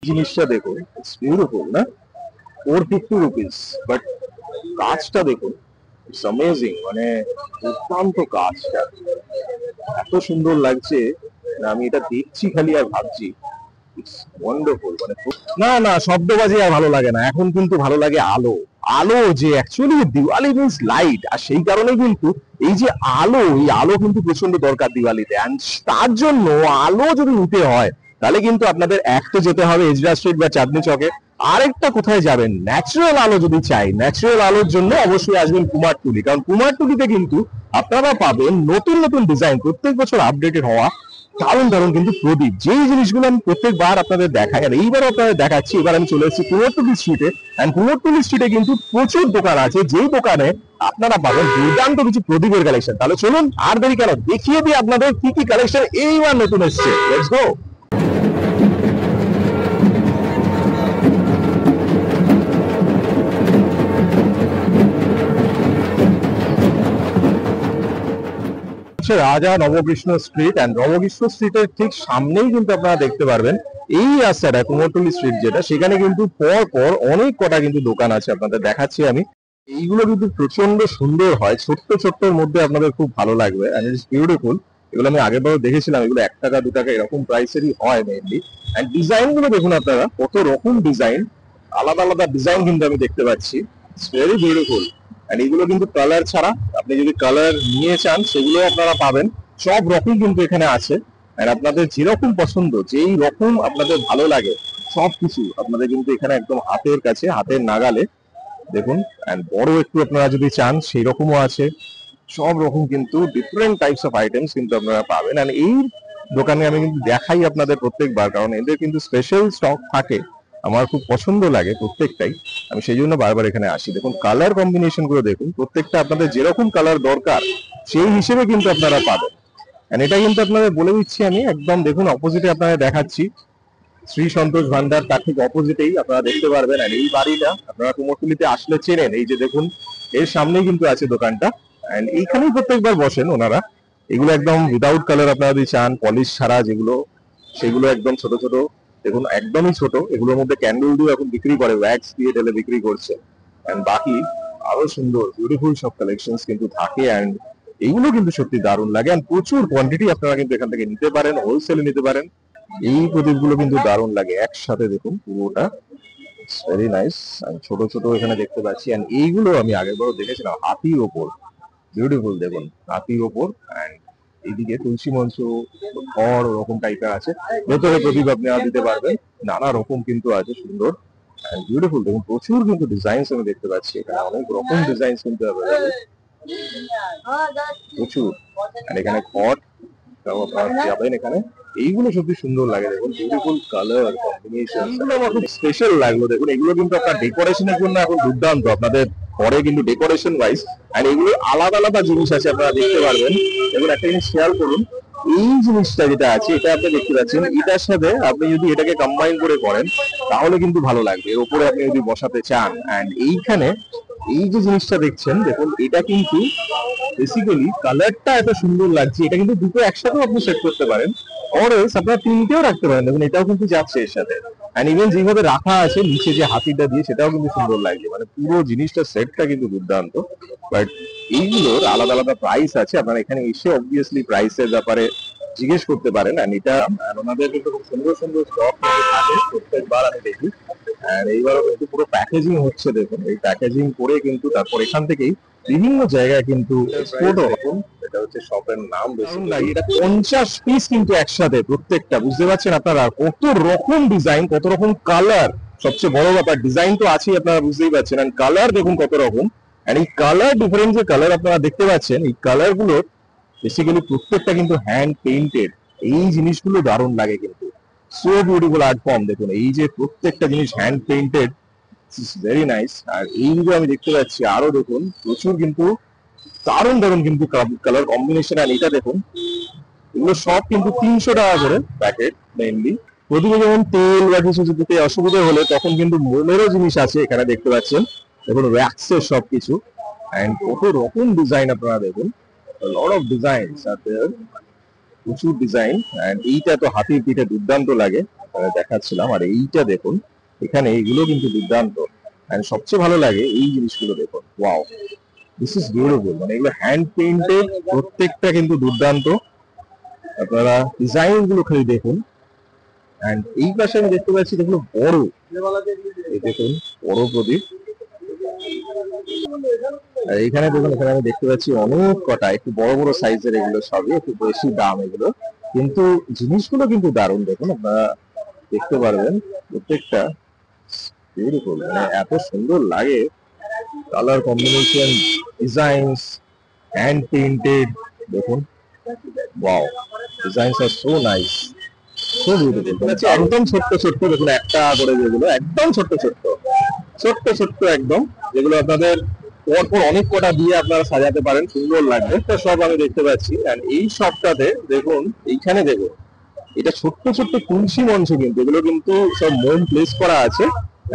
জিনিসটা দেখুন, it's beautiful না? 450 রুপিস, বাট কাজটা দেখুন, ইটস অ্যামেজিং। মানে দুর্দান্ত কাজটা, এত সুন্দর লাগছে না, আমি এটা দেখছি খালি আর ভাবছি ইটস ওয়ান্ডারফুল। মানে না না, শব্দবাজি আর ভালো লাগে না, এখন কিন্তু ভালো লাগে আলো। আলো, যে অ্যাকচুয়ালি দিওয়ালি মিন্স লাইট, আর সেই কারণে কিন্তু এই যে আলো, এই আলো কিন্তু প্রচন্ড দরকার দিওয়ালিতে। এন্ড তার জন্য আলো যদি নিতে হয় তাহলে কিন্তু আপনাদের এক তো যেতে হবে এজরা স্ট্রিট বা চাঁদনি চকে, আরেকটা কোথায় যাবেন, ন্যাচারাল আলো যদি চাই, ন্যাচারাল আলোর জন্য অবশ্যই আসবেন কুমারটুলি। কারণ কুমারটুলিতে কিন্তু আপনারা পাবেন নতুন নতুন ডিজাইন, প্রত্যেক বছর আপডেটেড হওয়া দারুণ দারুণ কিন্তু প্রদীপ, যেই জিনিসগুলো আমি প্রত্যেকবার আপনাদের দেখাই আর এইবার আপনাদের দেখাচ্ছি। এবার আমি চলে এসেছি কুমোরটুলি স্ট্রিটে, এন্ড কুমোরটুলি স্ট্রিটে কিন্তু প্রচুর দোকান আছে, যেই দোকানে আপনারা পাবেন দুর্দান্ত কিছু প্রদীপের কালেকশন। তাহলে চলুন আর দেরি কেন, দেখিয়ে দিই আপনাদের কি কি কালেকশন এইবার নতুন এসছে। Let's go. রাজা নবকৃষ্ণ স্ট্রিট, এন্ড নবকৃষ্ণ স্ট্রিটের ঠিক সামনেই কিন্তু আপনারা দেখতে পারবেন এই রাস্তাটা কুমোরটুলি স্ট্রিট যেটা, সেখানে কিন্তু পর পর অনেক কটা কিন্তু দোকান আছে, আপনাদের দেখাচ্ছি আমি। এইগুলো কিন্তু প্রচন্ড সুন্দর হয়, ছোট্ট ছোট্টর মধ্যে আপনাদের খুব ভালো লাগবে, এন্ড ইটস বিউটিফুল। এগুলো আমি আগের বারও দেখেছিলাম, এগুলো 1 টাকা 2 টাকা এরকম প্রাইসেরই হয় মেইনলি। এন্ড ডিজাইন গুলো দেখুন আপনারা, কত রকম ডিজাইন, আলাদা আলাদা ডিজাইন কিন্তু আমি দেখতে পাচ্ছি। It's very beautiful. এন্ড এগুলো কিন্তু কালার ছাড়া, আপনি যদি কালার নিয়ে চান সেগুলো আপনারা পাবেন, সব রকম কিন্তু এখানে আছে। এন্ড আপনাদের যেরকম পছন্দ, যেই রকম আপনাদের ভালো লাগে, সবকিছু আপনাদের কিন্তু এখানে একদম হাতের কাছে, হাতের নাগালে দেখুন। এন্ড বড় একটু আপনারা যদি চান সেই রকমও আছে, সব রকম কিন্তু ডিফারেন্ট টাইপস অফ আইটেমস কিন্তু আপনারা পাবেন। এন্ড এই দোকানে আমি কিন্তু দেখাই আপনাদের প্রত্যেকবার, কারণ এদের কিন্তু স্পেশাল স্টক থাকে, আমার খুব পছন্দ লাগে প্রত্যেকটাই, আমি সেই জন্য বারবার এখানে আসি। দেখুন কালার কম্বিনেশন গুলো দেখুন, প্রত্যেকটা আপনাদের যেরকম কালার দরকার সেই হিসেবে কিন্তু আপনারা পাবেন। এন্ড এটা কিন্তু আপনাদের বলে দিচ্ছি আমি, একদম দেখুন অপোজিটে আপনাদের দেখাচ্ছি শ্রী সন্তোষ ভান্ডার, তার ঠিক অপোজিটেই আপনারা দেখতে পারবেন। আর এই বাড়িটা আপনারা কুমোরটুলিতে আসলে চেনেন, এই যে দেখুন এর সামনেই কিন্তু আছে দোকানটা, এন্ড এইখানেই প্রত্যেকবার বসেন ওনারা। এগুলো একদম উইদাউট কালার আপনারা যদি চান, পলিশ ছাড়া যেগুলো, সেগুলো একদম ছোট ছোট দেখুন, একদমই ছোট। এগুলোর মধ্যে ক্যান্ডেল দিয়ে এখন বিক্রি করে, ওয়্যাক্স দিয়ে ঢেলে বিক্রি করছে। এন্ড বাকি আরো সুন্দর বিউটিফুল সব কালেকশনস কিন্তু থাকে, এন্ড এইগুলো কিন্তু সত্যি দারুণ লাগে। এন্ড প্রচুর কোয়ান্টিটি আপনারা কিন্তু এখান থেকে নিতে পারেন, হোলসেলে নিতে পারেন। এই প্রদীপগুলো কিন্তু দারুণ লাগে একসাথে, দেখুন পুরোটা ভেরি নাইস। ছোট ছোট এখানে দেখতে পাচ্ছি, এন্ড এইগুলো আমি আগেরবারও দেখেছিলাম হাতির ওপর, বিউটিফুল দেখুন হাতির ওপর। এন্ড এইদিকে তুলসী মঞ্চ, ঘর ওরকম টাইপের আছে, ভেতরে প্রদীপ আপনারা দিতে পারবেন, নানা রকম কিন্তু আছে সুন্দর এন্ড বিউটিফুল। দেখুন প্রচুর কিন্তু ডিজাইনস আমি দেখতে পাচ্ছি এখানে, অনেক রকম ডিজাইনস কিন্তু অ্যাভেলেবল, প্রচুর। আর এখানে ঘট আপনারা যাবেন এখানে, এইগুলো সত্যি সুন্দর লাগে, দেখুন বিউটিফুল কালার কম্বিনেশন, এগুলো আমার খুব স্পেশাল লাগলো। দেখুন এগুলো কিন্তু আপনার ডেকোরেশনের জন্য এখন দুর্দান্ত, আপনাদের ঘরে কিন্তু ডেকোরেশন ওয়াইজ। আর এগুলো আলাদা আলাদা জিনিস আছে, আপনারা দেখতে পারবেন। এবং একটা জিনিস খেয়াল করুন, এই জিনিসটা যেটা আছে এটা আপনি দেখতে পাচ্ছেন, এটার সাথে আপনি যদি এটাকে কম্বাইন করে করেন তাহলে কিন্তু ভালো লাগবে, এর উপরে আপনি যদি বসাতে চান। এন্ড এইখানে এই যে জিনিসটা দেখছেন, দেখুন এটা কিন্তু বেসিক্যালি কালারটা এত সুন্দর লাগছে, এটা কিন্তু দুটো একসাথেও আপনি সেট করতে পারেন, অরেলস আপনারা তিনটেও রাখতে পারেন। দেখুন এটাও কিন্তু যাচ্ছে এর সাথে। এন্ড ইভেন যেভাবে রাখা আছে নিচে যে হাতিটা দিয়ে, সেটাও কিন্তু সুন্দর লাগছে, মানে পুরো জিনিসটা সেটটা কিন্তু দুর্দান্ত। বাট এইগুলোর আলাদা আলাদা প্রাইস আছে, আপনারা এখানে এসে অবভিয়াসলি প্রাইসের ব্যাপারে জিজ্ঞেস করতে পারেন। এন্ড এটা ওনাদের কিন্তু খুব সুন্দর সুন্দর স্টক থাকে প্রত্যেকবার আমি দেখি। আর এইবারও কিন্তু পুরো প্যাকেজিং হচ্ছে, দেখুন এই প্যাকেজিং করে কিন্তু তারপর এখান থেকেই বিভিন্ন জায়গায় কিন্তু এক্সপোর্টও হবে। এটা হচ্ছে শপের নাম, এটা 50 পিস কিন্তু একসাথে প্রত্যেকটা, বুঝতে পারছেন আপনারা কত রকম ডিজাইন, কত রকম কালার। সবচেয়ে বড় ব্যাপার ডিজাইন তো আছেই, আপনারা বুঝতেই পারছেন, এন্ড কালার দেখুন কত রকম। এন্ড এই কালার ডিফারেন্স, যে কালার আপনারা দেখতে পাচ্ছেন, এই কালার গুলো বেসিক্যালি প্রত্যেকটা কিন্তু হ্যান্ড পেইন্টেড। এই জিনিসগুলো দারুণ লাগে কিন্তু, সো বিউটিফুল আর্ট ফর্ম। দেখুন এই যে প্রত্যেকটা জিনিস হ্যান্ড পেইন্টেড, ভেরি নাইস। আর এইগুলো আমি দেখতে পাচ্ছি আরো, দেখুন প্রচুর কিন্তু দারুণ দারুণ কিন্তু কালার কম্বিনেশন। আর এটা দেখুন, এগুলো সব কিন্তু 300 টাকা করে প্যাকেট মেইনলি। প্রতিদিন যেমন তেল বা কিছু দিতে অসুবিধা হলে তখন কিন্তু মোমেরও জিনিস আছে এখানে দেখতে পাচ্ছেন, দেখুন ওয়্যাক্সের সবকিছু। এন্ড কত রকম ডিজাইন আপনারা দেখুন, লট অফ ডিজাইনস আর দেয়ার, প্রচুর ডিজাইন, এন্ড এইটা তো হাতির পিঠে দুর্দান্ত লাগে, দেখাচ্ছিলাম। আর এইটা দেখুন, এখানে এইগুলো কিন্তু দুর্দান্ত। এন্ড সবচেয়ে ভালো লাগে এই জিনিসগুলো দেখুন, ওয়াও, দিস ইজ বিউটিফুল। মানে এগুলো হ্যান্ড পেইন্টেড, প্রত্যেকটা কিন্তু দুর্দান্ত। আপনারা ডিজাইন গুলো খালি দেখুন। এন্ড এই পাশে আমি দেখতে পাচ্ছি দেখুন বড়, এই দেখুন বড় প্রদীপ। আর এইখানে দেখুন, এখানে আমি দেখতে পাচ্ছি অনেক কটা একটু বড় বড় সাইজের, এগুলো সবই একটু বেশি দাম এগুলো, কিন্তু জিনিসগুলো কিন্তু দারুণ। দেখুন আপনারা দেখতে পারবেন প্রত্যেকটা বিউটিফুল, মানে এত সুন্দর লাগে। Colour combination, designs, hand painted, দেখুন, ওয়াও, ডিজাইনস আর সো নাইস, সো বিউটিফুল। একদম ছোট্ট ছোট্ট দেখুন, একটা করে যেগুলো একদম ছোট্ট ছোট্ট ছোট্ট ছোট্ট একদম, যেগুলো আপনাদের পরপর অনেক কটা দিয়ে আপনারা সাজাতে পারেন, সুন্দর লাগবে। তো সব আমি দেখতে পাচ্ছি। আর এই শপটাতে দেখুন, এইখানে দেখুন, এটা ছোট্ট ছোট্ট তুলসী মঞ্চ, কিন্তু এগুলো কিন্তু সব মোম প্লেস করা আছে,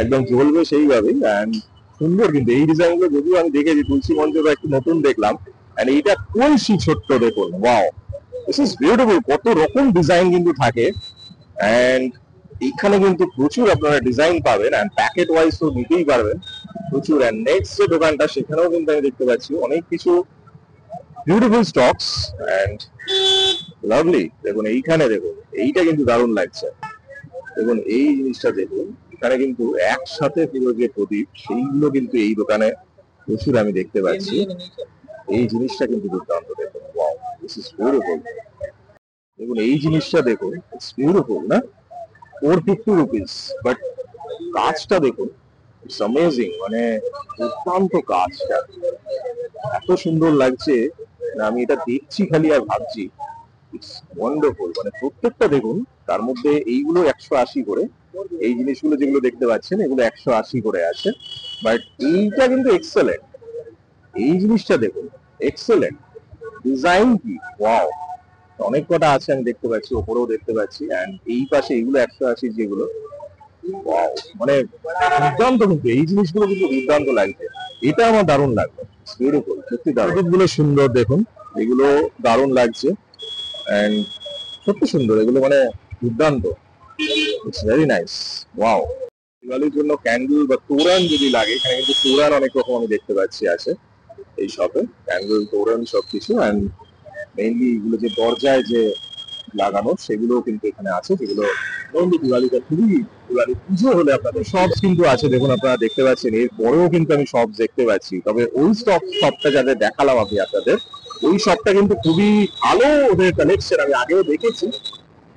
একদম জ্বলবে সেইভাবেই। এন্ড সুন্দর কিন্তু এই ডিজাইন গুলো, যদিও আমি দেখেছি তুলসী মঞ্চটা একটু নতুন দেখলাম। এন্ড এইটা তুলসী ছোট্ট দেখুন, ওয়াও, দিস ইজ বিউটিফুল। কত রকম ডিজাইন কিন্তু থাকে, এন্ড এখানে কিন্তু প্রচুর আপনারা ডিজাইন পাবেন, এন্ড প্যাকেট ওয়াইজ তো নিতেই পারবেন প্রচুর। এন্ড নেক্সট যে দোকানটা, সেখানেও কিন্তু আমি দেখতে পাচ্ছি অনেক কিছু বিউটিফুল স্টকস এন্ড লাভলি। দেখুন এইখানে দেখুন, এইটা কিন্তু দারুণ লাগছে। দেখুন এই জিনিসটা দেখুন, এখানে কিন্তু একসাথে পুরো যে প্রদীপ, সেইগুলো কিন্তু এই দোকানে প্রচুর আমি দেখতে পাচ্ছি। এই জিনিসটা কিন্তু দুর্দান্ত। দেখুন, ওয়াও, দিস ইজ বিউটিফুল। দেখুন এই জিনিসটা দেখুন, ইটস বিউটিফুল না, 450 রুপিস, বাট কাজটা দেখুন, ইটস অ্যামেজিং। মানে দুর্দান্ত কাজটা, এত সুন্দর লাগছে। আমি এটা দেখছি খালি আর ভাবছি, ইটস ওয়ান্ডারফুল। মানে প্রত্যেকটা দেখুন, তার মধ্যে এইগুলো 180 করে, এই জিনিসগুলো যেগুলো দেখতে পাচ্ছেন এগুলো 180 করে আছে, বাট এইটা কিন্তু এক্সেলেন্ট। এই জিনিসটা দেখুন, এক্সেলেন্ট ডিজাইন, কি ওয়াও। অনেক কটা আছে আমি দেখতে পাচ্ছি, ওপরেও দেখতে পাচ্ছি। এন্ড এই পাশে এগুলো 180 যেগুলো, ওয়াও, মানে দুর্দান্ত। কিন্তু এই জিনিসগুলো কিন্তু দুর্দান্ত লাগছে, এটা আমার দারুণ লাগবে, বিউটিফুল, সত্যি দারুণ। গুলো সুন্দর দেখুন, এগুলো দারুণ লাগছে, এন্ড সত্যি সুন্দর এগুলো, মানে দুর্দান্ত, ইটস ভেরি নাইস, ওয়াও। দিওয়ালির জন্য ক্যান্ডেল বা তোরণ যদি লাগে, এখানে কিন্তু তোরণ অনেক রকম আমি দেখতে পাচ্ছি আছে এই শপে, ক্যান্ডেল, তোরণ সবকিছু। এন্ড মেইনলি এগুলো যে দরজায় যে লাগানো, সেগুলো কিন্তু এখানে আছে, যেগুলো মেইনলি দিওয়ালিতে, খুবই দিওয়ালি পুজো হলে আপনাদের শপস কিন্তু আছে। দেখুন আপনারা দেখতে পাচ্ছেন, এর পরেও কিন্তু আমি শপস দেখতে পাচ্ছি। তবে ওই শপটা যাদের দেখালাম আমি আপনাদের, ওই শপটা কিন্তু খুবই ভালো, ওদের কালেকশন আমি আগেও দেখেছি।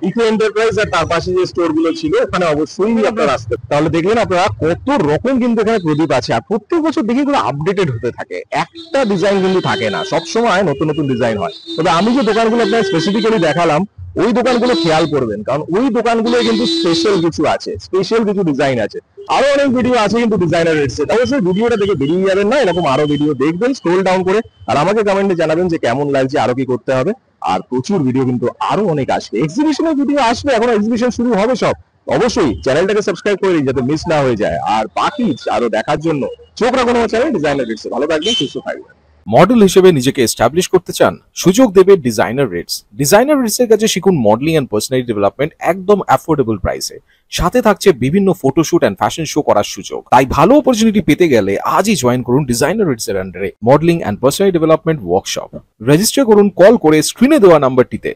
ইকো এন্টারপ্রাইজ আর তার পাশে যে স্টোর গুলো ছিল, ওখানে অবশ্যই আপনারা আসতে। তাহলে দেখলেন আপনারা কত রকম কিন্তু এখানে প্রদীপ আছে, আর প্রত্যেক বছর দেখি এগুলো আপডেটেড হতে থাকে, একটা ডিজাইন কিন্তু থাকে না, সবসময় নতুন নতুন ডিজাইন হয়। তবে আমি যে দোকানগুলো আপনার স্পেসিফিক্যালি দেখালাম, ওই দোকানগুলো খেয়াল করবেন, কারণ ওই দোকানগুলো কিন্তু স্পেশাল কিছু আছে, স্পেশাল কিছু ডিজাইন আছে। আরো অনেক ভিডিও আছে কিন্তু ডিজাইনার রেটস, অবশ্যই ভিডিওটা দেখে বেরিয়ে যাবেন না, এরকম আরো ভিডিও দেখবেন স্ক্রল ডাউন করে, আর আমাকে কমেন্টে জানাবেন যে কেমন লাগছে, আরো কি করতে হবে। আর প্রচুর ভিডিও কিন্তু আরো অনেক আসবে, এক্সিবিশনের ভিডিও আসবে, এখন এক্সিবিশন শুরু হবে সব। অবশ্যই চ্যানেলটাকে সাবস্ক্রাইব করে দিন যাতে মিস না হয়ে যায়, আর বাকি আরো দেখার জন্য চোখ রাখুন আমার চ্যানেল ডিজাইনার রেটস। ভালো থাকবেন, সুস্থ থাকবেন। মডেল হিসেবে নিজেকে এস্টাবলিশ করতে চান, সুযোগ দেবে ডিজাইনার রেটস। ডিজাইনার রেটস এর কাছে শিখুন মডেলিং এন্ড পার্সোনালিটি ডেভেলপমেন্ট একদম অ্যাফোর্ডেবল প্রাইসে। সাথে থাকছে বিভিন্ন ফটোশুট এন্ড ফ্যাশন শো করার সুযোগ। তাই ভালো অপরচুনিটি পেতে গেলে আজই জয়েন করুন ডিজাইনার রেটস এর আন্ডারে modelling and personality development workshop. Register করুন কল করে স্ক্রিনে দেওয়া নাম্বারটিতে।